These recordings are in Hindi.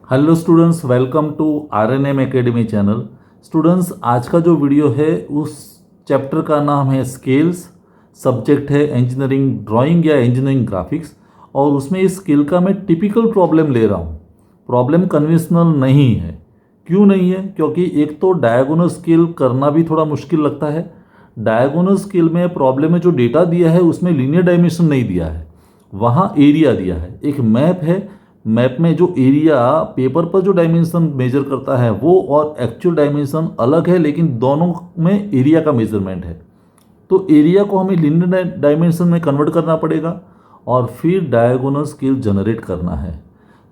Hello students, welcome to RNM academy channel. Students, आज का जो वीडियो है उस चैप्टर का नाम है स्केल्स। सब्जेक्ट है इंजीनियरिंग ड्राइंग या इंजीनियरिंग ग्राफिक्स, और उसमें इस स्केल का मैं टिपिकल प्रॉब्लम ले रहा हूँ। प्रॉब्लम कन्वेंशनल नहीं है। क्यों नहीं है? क्योंकि एक तो डायगोनल स्केल करना भी थोड़ा मुश्किल लगता है। डायगोनल स्केल में प्रॉब्लम में जो डेटा दिया है उसमें लीनियर डायमेंशन नहीं दिया है, वहाँ एरिया दिया है। एक मैप है, मैप में जो एरिया पेपर पर जो डायमेंशन मेजर करता है वो और एक्चुअल डायमेंशन अलग है, लेकिन दोनों में एरिया का मेजरमेंट है। तो एरिया को हमें लीनियर डायमेंशन में कन्वर्ट करना पड़ेगा और फिर डायगोनल स्केल जनरेट करना है।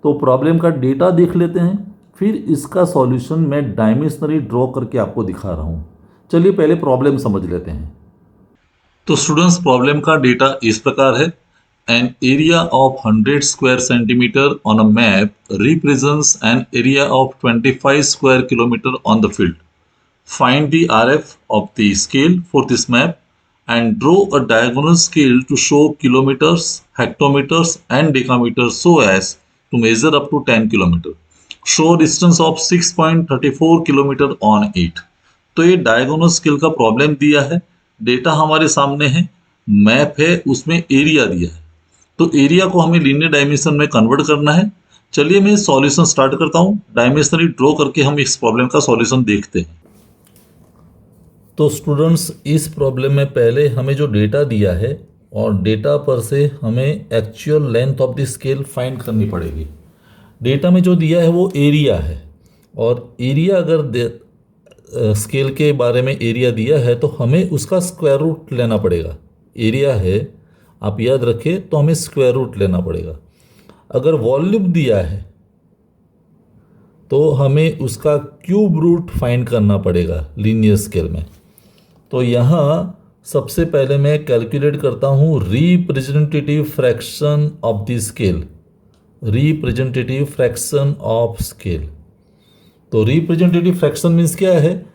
तो प्रॉब्लम का डेटा देख लेते हैं, फिर इसका सॉल्यूशन मैं डायमेंशनली ड्रॉ करके आपको दिखा रहा हूँ। चलिए पहले प्रॉब्लम समझ लेते हैं। तो स्टूडेंट्स, प्रॉब्लम का डेटा इस प्रकार है। An area of 100 square centimeter on a map represents an area of 25 square kilometer on the field. Find the RF of the scale for this map and draw a diagonal scale to show kilometers, hectometers and decameters so as to measure up to 10 kilometer. Show distance of 6.34 kilometer on it. तो ये डायगोनल स्केल का प्रॉब्लम दिया है, डेटा हमारे सामने है, मैप है, उसमें एरिया दिया है। तो एरिया को हमें लीनियर डायमेंशन में कन्वर्ट करना है। चलिए मैं सॉल्यूशन स्टार्ट करता हूँ। डायमेंशनली ड्रॉ करके हम इस प्रॉब्लम का सॉल्यूशन देखते हैं। तो स्टूडेंट्स, इस प्रॉब्लम में पहले हमें जो डेटा दिया है और डेटा पर से हमें actual length of the scale find करनी पड़ेगी। डेटा में जो दिया है वो एरिया है, और एरिया अगर स्केल के बारे में एरिया दिया है तो हमें उसका स्क्वायर रूट लेना पड़ेगा। एरिया है, आप याद रखें, तो हमें स्क्वायर रूट लेना पड़ेगा। अगर वॉल्यूम दिया है तो हमें उसका क्यूब रूट फाइंड करना पड़ेगा लीनियर स्केल में। तो यहाँ सबसे पहले मैं कैलकुलेट करता हूँ representative fraction of the scale. Representative fraction of scale, तो रिप्रेजेंटेटिव फ्रैक्शन मीन्स क्या है?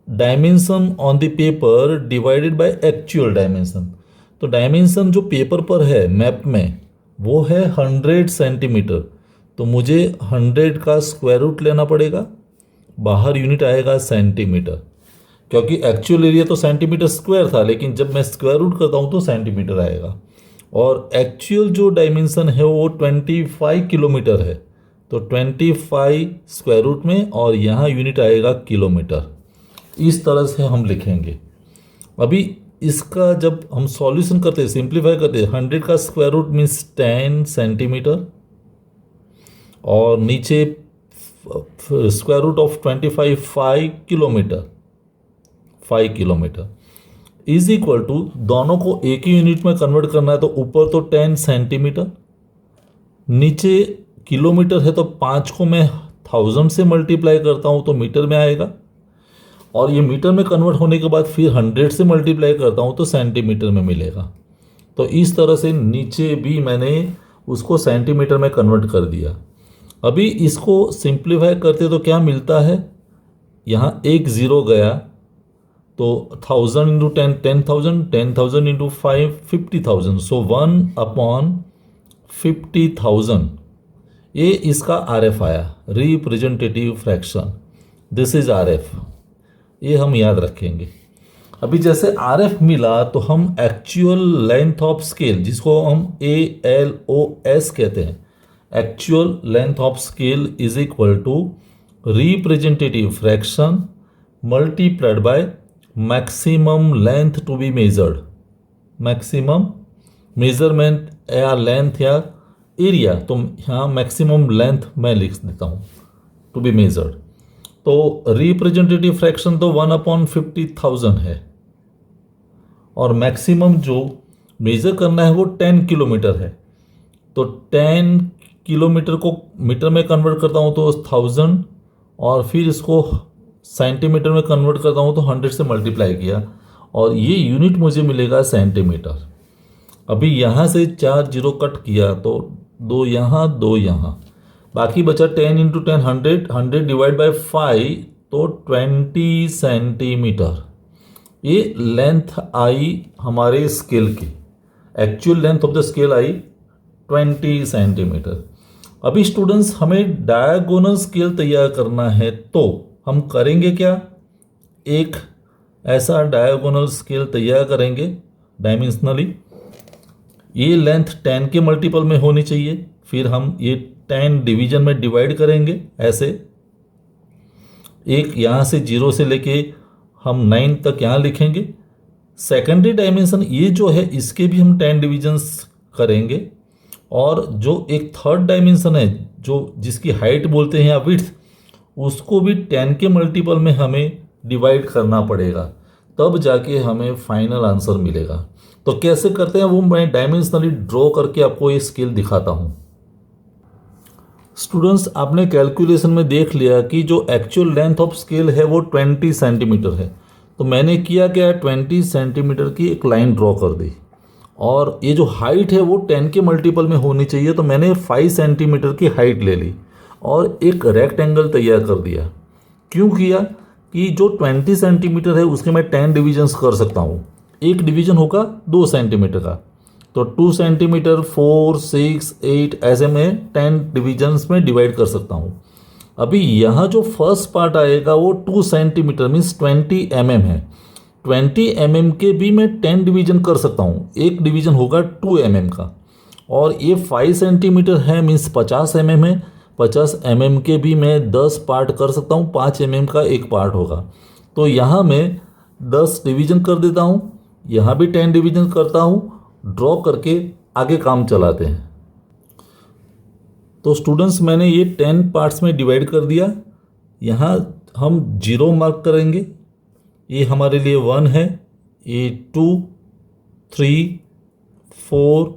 Dimension on the paper divided by actual dimension. तो डायमेंशन जो पेपर पर है मैप में वो है 100 सेंटीमीटर, तो मुझे 100 का स्क्वायर रूट लेना पड़ेगा। बाहर यूनिट आएगा सेंटीमीटर, क्योंकि एक्चुअल एरिया तो सेंटीमीटर स्क्वायर था, लेकिन जब मैं स्क्वायर रूट करता हूँ तो सेंटीमीटर आएगा। और एक्चुअल जो डायमेंशन है वो 25 किलोमीटर है, तो 25 स्क्वायर रूट में, और यहाँ यूनिट आएगा किलोमीटर। इस तरह से हम लिखेंगे। अभी इसका जब हम सॉल्यूशन करते हैं, सिंप्लीफाई करते हैं, 100 का स्क्वायर रूट मीन्स 10 सेंटीमीटर, और नीचे square root of 25 5 kilometre, 5 kilometre is equal to, दोनों को एक ही यूनिट में कन्वर्ट करना है, तो ऊपर तो 10 सेंटीमीटर, नीचे किलोमीटर है, तो 5 को मैं 1000 से मल्टीप्लाई करता हूँ तो मीटर में आएगा, और ये मीटर में कन्वर्ट होने के बाद फिर 100 से मल्टीप्लाई करता हूँ तो सेंटीमीटर में मिलेगा। तो इस तरह से नीचे भी मैंने उसको सेंटीमीटर में कन्वर्ट कर दिया। अभी इसको सिंप्लीफाई करते तो क्या मिलता है? यहाँ एक ज़ीरो गया, तो 1000 इंटू 10 10,000, 10,000 इंटू 5 50,000, सो 1/50,000। ये इसका RF आया, representative fraction. This is RF, ये हम याद रखेंगे। अभी जैसे RF मिला तो हम एक्चुअल लेंथ ऑफ स्केल, जिसको हम ALOS कहते हैं, actual length of scale is equal to representative fraction multiplied by maximum length to be measured. Maximum measurement या लेंथ या एरिया, तो यहाँ मैक्सिमम लेंथ मैं लिख देता हूँ, टू बी मेजर्ड। तो रिप्रेजेंटेटिव फ्रैक्शन तो 1/50,000 है, और मैक्सिमम जो मेजर करना है वो 10 किलोमीटर है। तो 10 किलोमीटर को मीटर में कन्वर्ट करता हूँ तो 1000, और फिर इसको सेंटीमीटर में कन्वर्ट करता हूँ तो 100 से मल्टीप्लाई किया, और ये यूनिट मुझे मिलेगा सेंटीमीटर। अभी यहाँ से 4 जीरो कट किया तो 2 यहाँ 2 यहाँ, बाकी बचा 10 इंटू 10 100, 100 डिवाइड बाई 5 तो 20 सेंटीमीटर। ये लेंथ आई हमारे स्केल की, actual length of the scale I 20 centimetre. अभी स्टूडेंट्स हमें डायगोनल स्केल तैयार करना है, तो हम करेंगे क्या, एक ऐसा डायगोनल स्केल तैयार करेंगे डायमेंशनली। ये लेंथ 10 के मल्टीपल में होनी चाहिए। फिर हम ये 10 डिवीजन में डिवाइड करेंगे ऐसे, एक यहाँ से 0 से लेके हम 9 तक यहाँ लिखेंगे। सेकेंडरी डायमेंशन ये जो है इसके भी हम 10 डिविजन्स करेंगे। और जो एक थर्ड डायमेंशन है जो जिसकी हाइट बोलते हैं या विड्थ, उसको भी 10 के मल्टीपल में हमें डिवाइड करना पड़ेगा, तब जाके हमें फाइनल आंसर मिलेगा। तो कैसे करते हैं वो मैं डायमेंशनली ड्रॉ करके आपको ये स्केल दिखाता हूँ। स्टूडेंट्स, आपने कैलकुलेशन में देख लिया कि जो एक्चुअल लेंथ ऑफ स्केल है वो 20 सेंटीमीटर है। तो मैंने किया क्या, 20 सेंटीमीटर की एक लाइन ड्रॉ कर दी, और ये जो हाइट है वो 10 के मल्टीपल में होनी चाहिए, तो मैंने 5 सेंटीमीटर की हाइट ले ली और एक रेक्टेंगल तैयार कर दिया। क्यों किया कि जो 20 सेंटीमीटर है उसके मैं 10 डिविजन्स कर सकता हूँ। एक डिवीजन होगा 2 सेंटीमीटर का, तो 2 सेंटीमीटर 4, 6, 8 ऐसे में 10 डिविजन्स में डिवाइड कर सकता हूँ। अभी यहाँ जो फर्स्ट पार्ट आएगा वो 2 सेंटीमीटर मीन्स 20 mm है। 20 mm के भी मैं 10 डिवीजन कर सकता हूँ, एक डिवीजन होगा 2 mm का। और ये 5 सेंटीमीटर है मीन्स 50 mm है, 50 mm के भी मैं 10 पार्ट कर सकता हूँ, 5 mm का एक पार्ट होगा। तो यहाँ मैं 10 डिवीजन कर देता हूँ, यहाँ भी 10 डिवीजन करता हूँ, ड्रॉ करके आगे काम चलाते हैं। तो स्टूडेंट्स, मैंने ये 10 पार्ट्स में डिवाइड कर दिया। यहाँ हम 0 मार्क करेंगे, ये हमारे लिए 1 है, ये 2, 3, 4,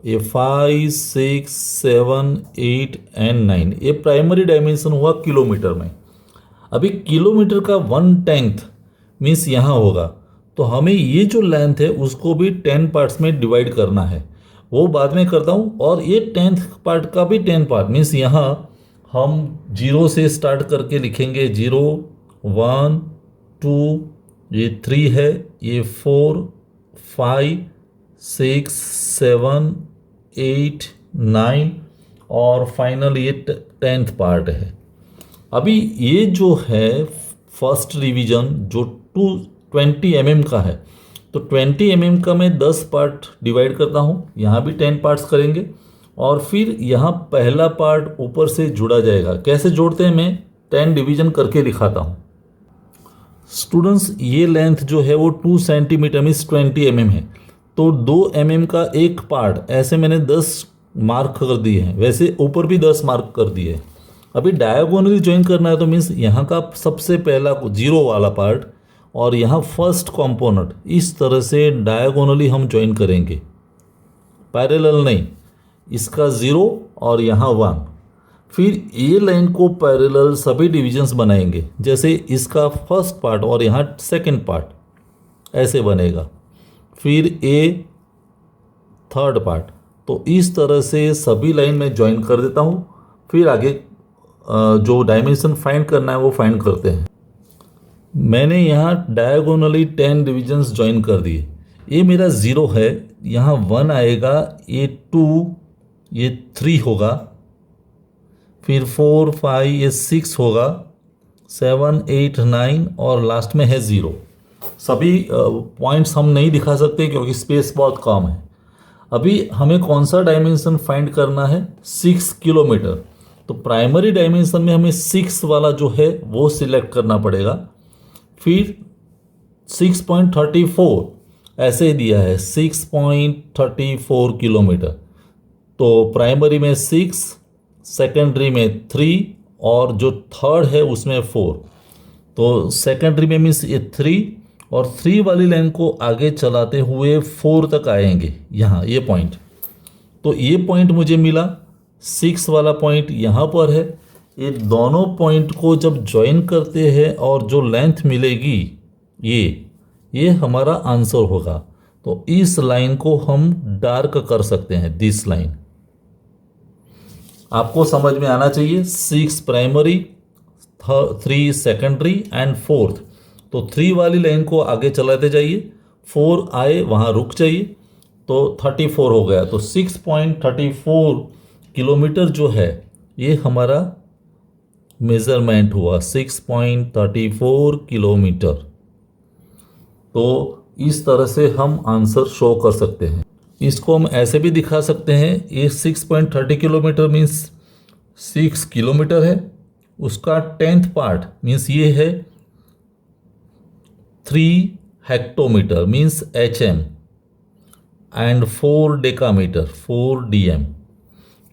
ये 5, 6, 7, 8 एंड 9। ये प्राइमरी डायमेंशन हुआ किलोमीटर में। अभी किलोमीटर का 1/10 मीन्स यहाँ होगा, तो हमें ये जो लेंथ है उसको भी 10 पार्ट्स में डिवाइड करना है, वो बाद में करता हूँ। और ये 10th पार्ट का भी 10 पार्ट मीन्स यहाँ हम 0 से स्टार्ट करके लिखेंगे, 0, 1, 2, ये 3 है, ये 4, 5, 6, 7, 8, 9 और फाइनल ये 10th पार्ट है। अभी ये जो है फर्स्ट रिवीजन जो 20 mm का है, तो 20 mm का मैं 10 पार्ट डिवाइड करता हूँ, यहाँ भी 10 पार्ट्स करेंगे। और फिर यहाँ पहला पार्ट ऊपर से जुड़ा जाएगा। कैसे जोड़ते हैं, मैं 10 डिवीजन करके दिखाता हूँ। स्टूडेंट्स, ये लेंथ जो है वो 2 सेंटीमीटर मीन्स 20 mm है, तो 2 mm का एक पार्ट ऐसे मैंने 10 मार्क कर दिए हैं, वैसे ऊपर भी 10 मार्क कर दिए हैं। अभी डायगोनली ज्वाइन करना है, तो मीन्स यहाँ का सबसे पहला 0 वाला पार्ट और यहाँ फर्स्ट कंपोनेंट, इस तरह से डायगोनली हम ज्वाइन करेंगे, पैरेलल नहीं, इसका 0 और यहाँ 1। फिर ये लाइन को पैरेलल सभी डिविजन्स बनाएंगे, जैसे इसका फर्स्ट पार्ट और यहाँ सेकंड पार्ट ऐसे बनेगा, फिर ए थर्ड पार्ट। तो इस तरह से सभी लाइन में ज्वाइन कर देता हूँ। फिर आगे जो डायमेंशन फाइंड करना है वो फाइंड करते हैं। मैंने यहाँ डायगोनली 10 डिविजन्स ज्वाइन कर दिए। ये मेरा 0 है, यहाँ 1 आएगा, ये 2, ये 3 होगा, फिर 4, 5, ये 6 होगा, 7, 8, 9 और लास्ट में है 0। सभी पॉइंट्स हम नहीं दिखा सकते क्योंकि स्पेस बहुत कम है। अभी हमें कौन सा डायमेंशन फाइंड करना है, 6 किलोमीटर। तो प्राइमरी डायमेंशन में हमें 6 वाला जो है वो सिलेक्ट करना पड़ेगा। फिर 6.34 ऐसे दिया है, 6.34 किलोमीटर। तो प्राइमरी में 6, सेकेंडरी में 3 और जो थर्ड है उसमें 4। तो सेकेंडरी में मीन्स ये 3 और 3 वाली लाइन को आगे चलाते हुए 4 तक आएंगे, यहाँ ये पॉइंट। तो ये पॉइंट मुझे मिला, 6 वाला पॉइंट यहाँ पर है। ये दोनों पॉइंट को जब ज्वाइन करते हैं और जो लेंथ मिलेगी ये हमारा आंसर होगा। तो इस लाइन को हम डार्क कर सकते हैं, दिस लाइन। आपको समझ में आना चाहिए, 6 प्राइमरी, 3 सेकेंडरी एंड 4th। तो 3 वाली लाइन को आगे चलाते जाइए, 4 आए वहाँ रुक जाइए, तो 34 हो गया। तो 6.34 किलोमीटर जो है ये हमारा मेज़रमेंट हुआ 6.34 किलोमीटर। तो इस तरह से हम आंसर शो कर सकते हैं। इसको हम ऐसे भी दिखा सकते हैं, ये 6.30 किलोमीटर मीन्स 6 किलोमीटर है, उसका 10th पार्ट मीन्स ये है 3 hectometre means HM and 4 decametre 4 DM।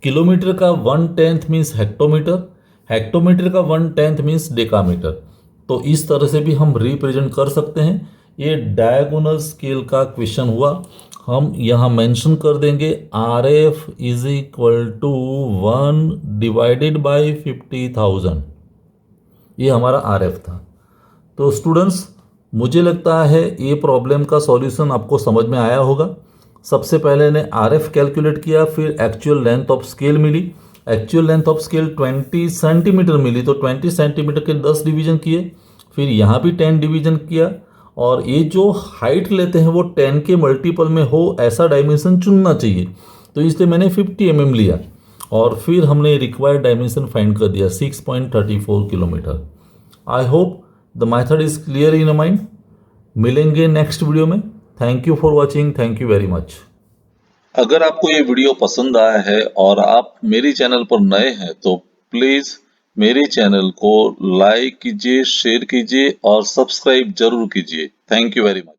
Kilometre का 1/10 मीन्स हेक्टोमीटर, हेक्टोमीटर का 1/10 मीन्स डेकामीटर। तो इस तरह से भी हम रिप्रेजेंट कर सकते हैं। ये डायगोनल स्केल का क्वेश्चन हुआ। हम यहाँ मेंशन कर देंगे RF is equal to 1 divided by 50,000। ये हमारा RF था। तो स्टूडेंट्स, मुझे लगता है ये प्रॉब्लम का सॉल्यूशन आपको समझ में आया होगा। सबसे पहले ने RF कैलकुलेट किया, फिर एक्चुअल लेंथ ऑफ स्केल मिली। Actual length of scale 20 centimetre मिली, तो 20 सेंटीमीटर के 10 डिवीजन किए, फिर यहाँ भी 10 डिवीजन किया। और ये जो हाइट लेते हैं वो 10 के मल्टीपल में हो ऐसा डायमेंशन चुनना चाहिए, तो इसलिए मैंने 50 mm लिया। और फिर हमने रिक्वायर्ड डायमेंशन फाइंड कर दिया 6.34 kilometre. I hope the method is clear in mind. मिलेंगे नेक्स्ट वीडियो में। Thank you for watching, thank you very much. अगर आपको ये वीडियो पसंद आया है और आप मेरे चैनल पर नए हैं तो प्लीज मेरे चैनल को लाइक कीजिए, शेयर कीजिए और सब्सक्राइब जरूर कीजिए। Thank you very much.